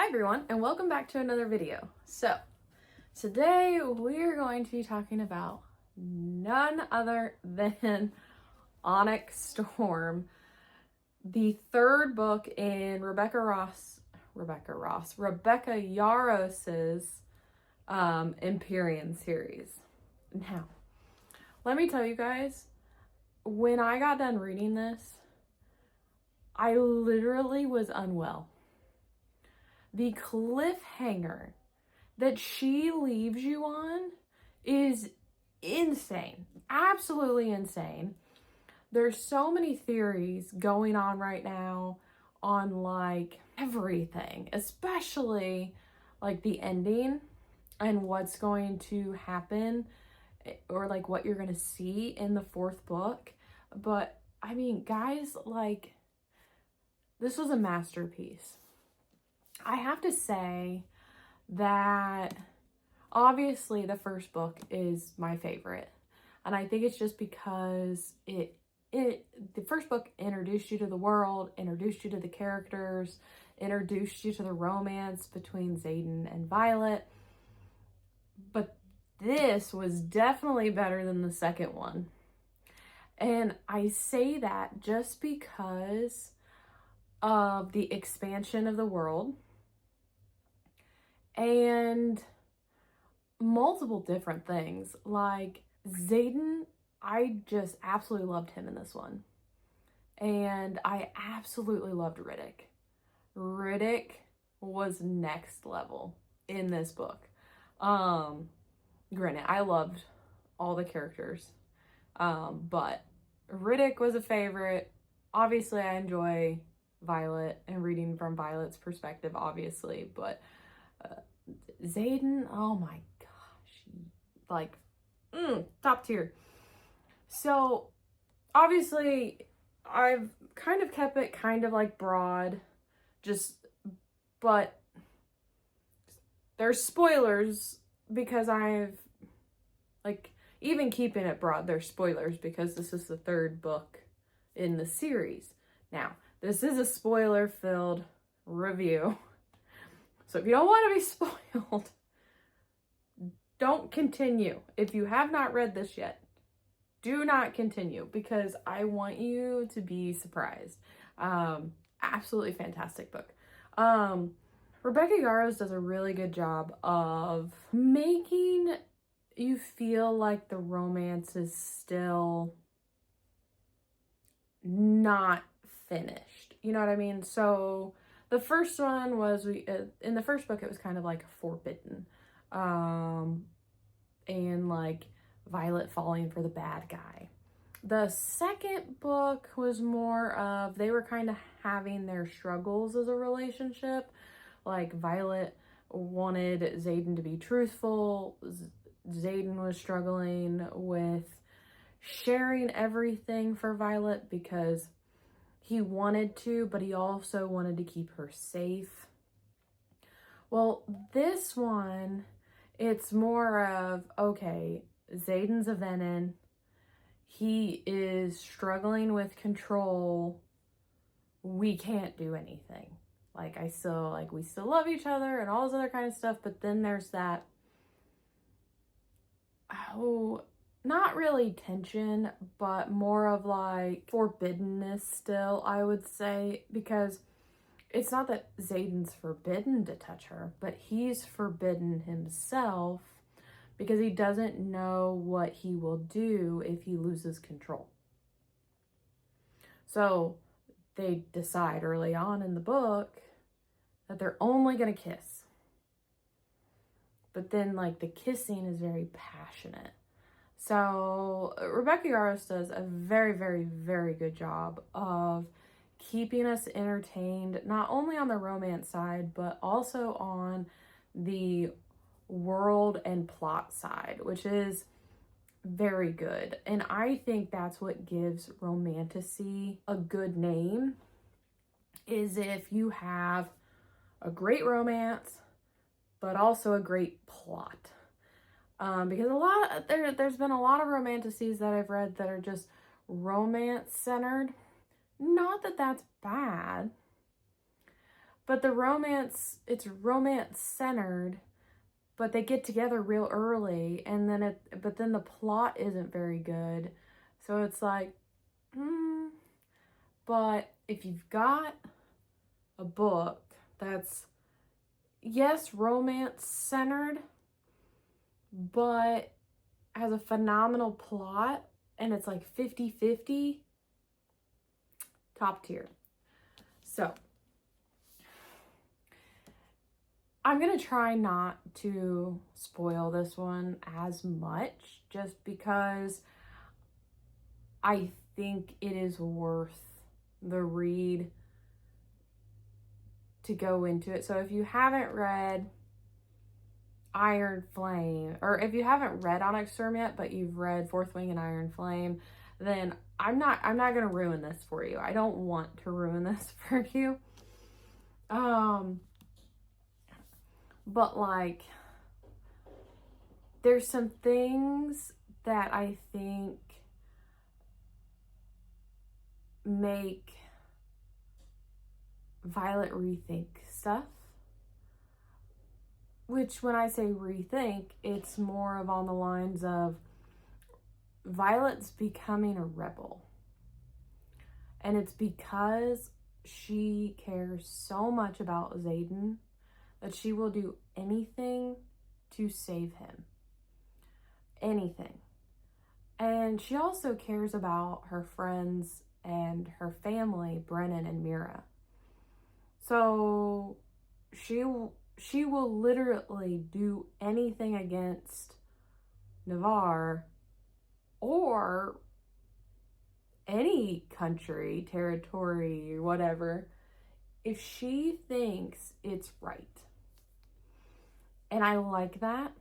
everyone, and welcome back to another video. So, today we're going to be talking about none other than Onyx Storm, the third book in Rebecca Yaros's Empyrean series. Now, let me tell you guys, when I got done reading this, I literally was unwell. The cliffhanger that she leaves you on is insane. Absolutely insane. There's so many theories going on right now on like everything, especially like the ending and what's going to happen or like what you're going to see in the fourth book. But I mean, guys, like this was a masterpiece. I have to say that obviously the first book is my favorite. And I think it's just because the first book introduced you to the world, introduced you to the characters, introduced you to the romance between Xaden and Violet. But this was definitely better than the second one. And I say that just because of the expansion of the world and multiple different things. Like Xaden, I just absolutely loved him in this one. And I absolutely loved Riddick. Riddick was next level in this book. Granted, I loved all the characters. But Riddick was a favorite. Obviously, I enjoy Violet and reading from Violet's perspective, obviously, but Xaden, oh my gosh, like top tier. So obviously I've kind of kept it kind of like broad, but there's spoilers because I've like, even keeping it broad, there's spoilers because this is the third book in the series. Now, this is a spoiler-filled review. So if you don't want to be spoiled, don't continue. If you have not read this yet, do not continue because I want you to be surprised. Absolutely fantastic book. Rebecca Yarros does a really good job of making you feel like the romance is still not finished. You know what I mean? So the first one was, in the first book, it was kind of like forbidden. And like Violet falling for the bad guy. The second book was more of, they were kind of having their struggles as a relationship. Like Violet wanted Xaden to be truthful. Xaden was struggling with sharing everything for Violet because he wanted to, but he also wanted to keep her safe. Well, this one, it's more of, okay, Xaden's a Venin. He is struggling with control. We can't do anything. Like, we still love each other and all this other kind of stuff, but then there's that, not really tension, but more of like forbiddenness still, I would say, because it's not that Xaden's forbidden to touch her, but he's forbidden himself because he doesn't know what he will do if he loses control. So they decide early on in the book that they're only going to kiss. But then like the kissing is very passionate. So Rebecca Yarros does a very, very, very good job of keeping us entertained, not only on the romance side, but also on the world and plot side, which is very good. And I think that's what gives romantasy a good name, is if you have a great romance, but also a great plot. Because there's been a lot of romantasies that I've read that are just romance centered. Not that that's bad, but the romance, it's romance centered, but they get together real early, and then but then the plot isn't very good. So it's like, but if you've got a book that's, yes, romance centered, but has a phenomenal plot, and it's like 50-50, top tier. So I'm going to try not to spoil this one as much, just because I think it is worth the read to go into it. So if you haven't read Iron Flame, or if you haven't read Onyx Storm yet, but you've read Fourth Wing and Iron Flame, then I'm not going to ruin this for you. I don't want to ruin this for you. But like, there's some things that I think make Violet rethink stuff. Which, when I say rethink, it's more of on the lines of Violet's becoming a rebel. And it's because she cares so much about Xaden that she will do anything to save him. Anything. And she also cares about her friends and her family, Brennan and Mira. So she will literally do anything against Navarre or any country, territory, or whatever, if she thinks it's right. And I like that,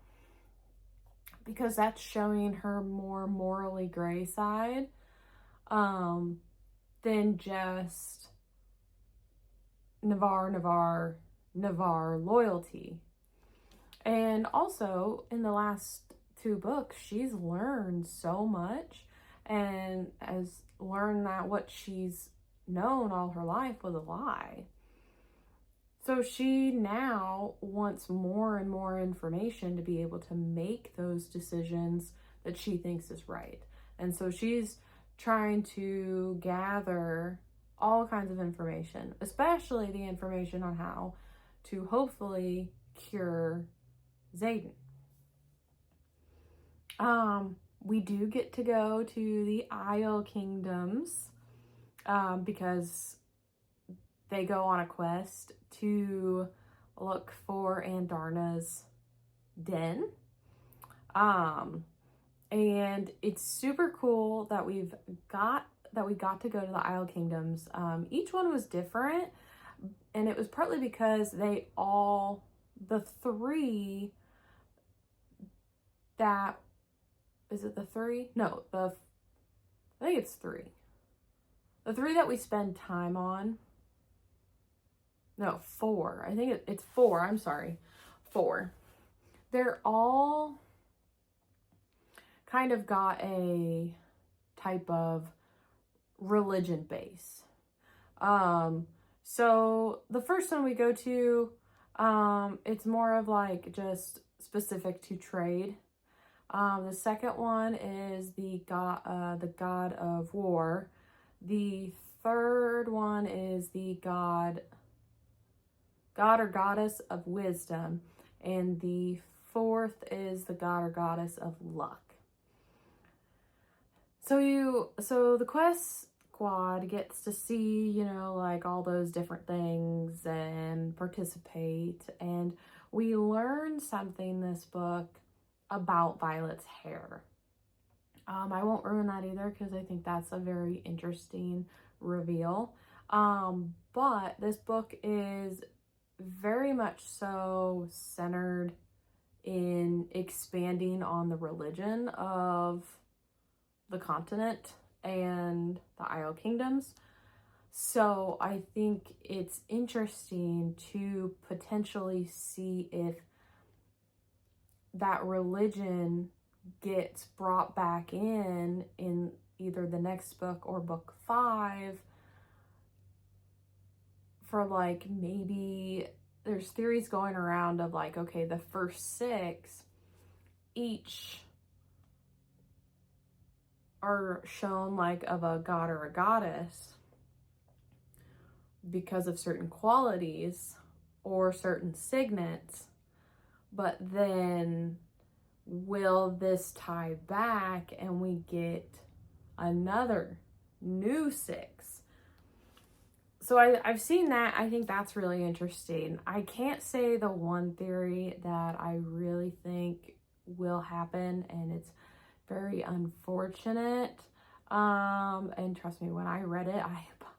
because that's showing her more morally gray side than just Navarre loyalty. And also, in the last 2 books, she's learned so much and has learned that what she's known all her life was a lie. So she now wants more and more information to be able to make those decisions that she thinks is right. And so she's trying to gather all kinds of information, especially the information on how to hopefully cure Xaden. We do get to go to the Isle Kingdoms because they go on a quest to look for Andarna's den. And it's super cool that we got to go to the Isle Kingdoms. Each one was different, and it was partly because the 3 that, is it the 3? No, I think it's 3. The 3 that we spend time on, no, 4. I think it's 4, I'm sorry, 4. They're all kind of got a type of religion base. So the first one we go to, it's more of like just specific to trade. The second one is the god of war. The third one is the god or goddess of wisdom, and the fourth is the god or goddess of luck. So the quest squad gets to see, like all those different things and participate, and we learn something this book about Violet's hair. I won't ruin that either, because I think that's a very interesting reveal. But this book is very much so centered in expanding on the religion of the continent and the Isle Kingdoms. So I think it's interesting to potentially see if that religion gets brought back in either the next book or book 5 for like, maybe there's theories going around of like, okay, the first 6 each are shown like of a god or a goddess because of certain qualities or certain signets, but then will this tie back and we get another new 6? So I've seen that. I think that's really interesting. I can't say the one theory that I really think will happen, and it's very unfortunate. And trust me, when I read it,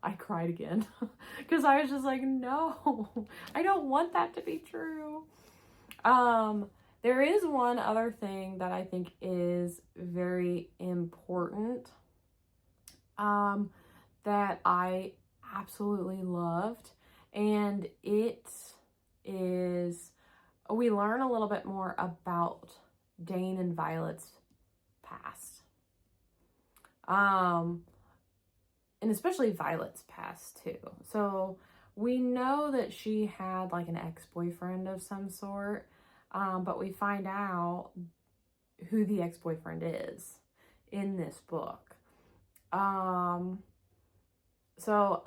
I cried again because I was just like, no, I don't want that to be true. There is one other thing that I think is very important, that I absolutely loved, and it is, we learn a little bit more about Dane and Violet's past, and especially Violet's past too. So we know that she had like an ex-boyfriend of some sort, but we find out who the ex-boyfriend is in this book. So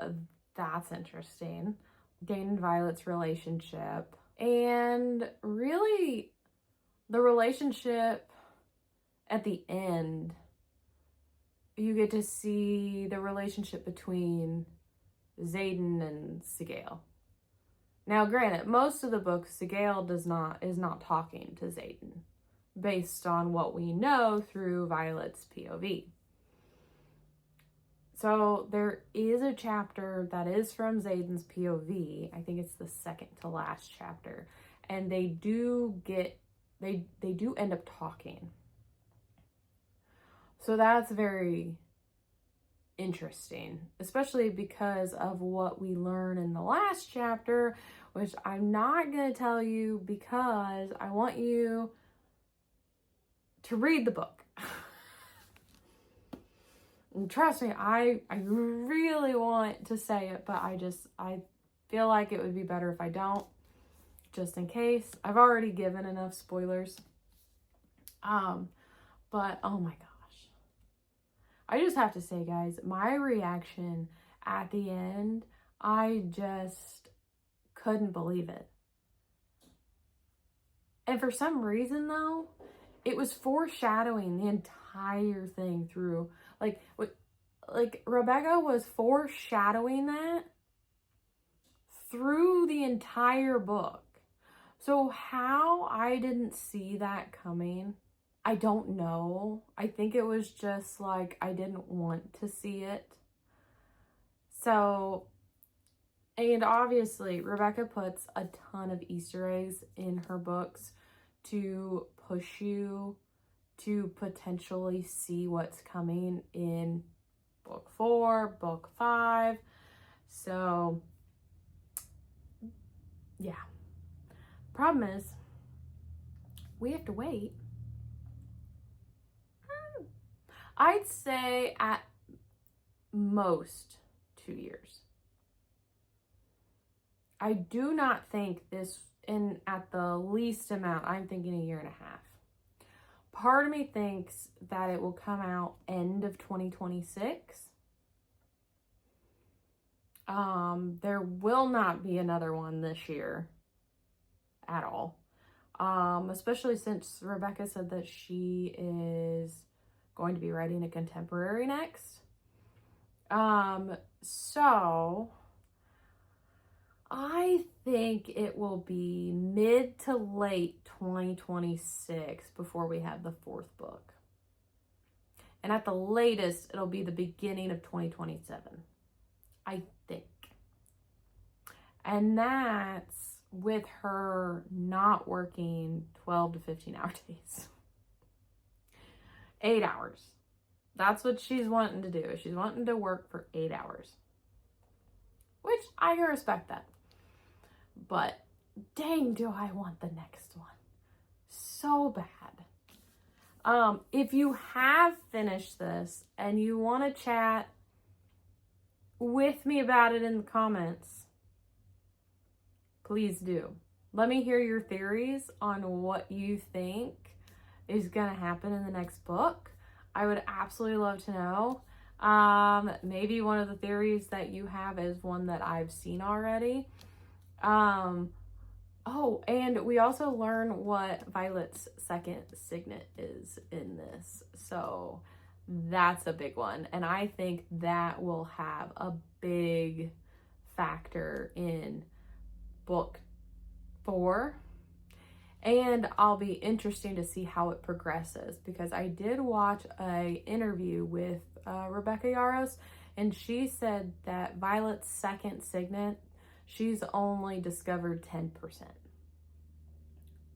that's interesting. Dane and Violet's relationship, and really the relationship at the end, you get to see the relationship between Xaden and Sigale. Now, granted, most of the book, Sigale is not talking to Xaden, based on what we know through Violet's POV. So there is a chapter that is from Xaden's POV. I think it's the second to last chapter, and they do end up talking. So that's very interesting, especially because of what we learn in the last chapter, which I'm not going to tell you because I want you to read the book. And trust me, I really want to say it, but I feel like it would be better if I don't, just in case. I've already given enough spoilers. But oh my gosh. I just have to say, guys, my reaction at the end, I just couldn't believe it. And for some reason though, it was foreshadowing the entire thing through, like Rebecca was foreshadowing that through the entire book. So how I didn't see that coming, I don't know. I think it was just like I didn't want to see it. So, and obviously Rebecca puts a ton of Easter eggs in her books to push you to potentially see what's coming in book 4, book 5. So, yeah. Problem is, we have to wait. I'd say at most 2 years. I do not think this, and at the least amount, I'm thinking 1.5 years. Part of me thinks that it will come out end of 2026. There will not be another one this year at all. Especially since Rebecca said that she is going to be writing a contemporary next. So I think it will be mid to late 2026 before we have the 4th book. And at the latest, it'll be the beginning of 2027, I think. And that's with her not working 12 to 15 hour days. 8 hours. That's what she's wanting to do. She's wanting to work for 8 hours. Which I can respect that. But dang, do I want the next one so bad. If you have finished this and you want to chat with me about it in the comments, please do. Let me hear your theories on what you think is gonna happen in the next book. I would absolutely love to know. Maybe one of the theories that you have is one that I've seen already. Oh, and we also learn what Violet's second signet is in this. So that's a big one. And I think that will have a big factor in book 4. And I'll be interesting to see how it progresses, because I did watch an interview with Rebecca Yarros, and she said that Violet's second signet, she's only discovered 10%.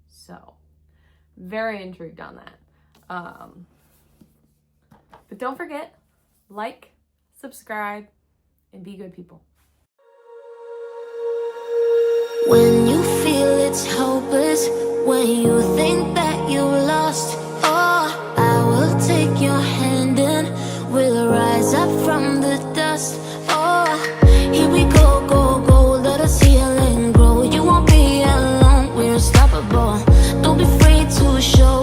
So, very intrigued on that. But don't forget, like, subscribe, and be good people. When you feel it's hopeless, when you think that you lost, oh, I will take your hand and we'll rise up from the dust. Oh, here we go, go, go, let us heal and grow. You won't be alone, we're unstoppable. Don't be afraid to show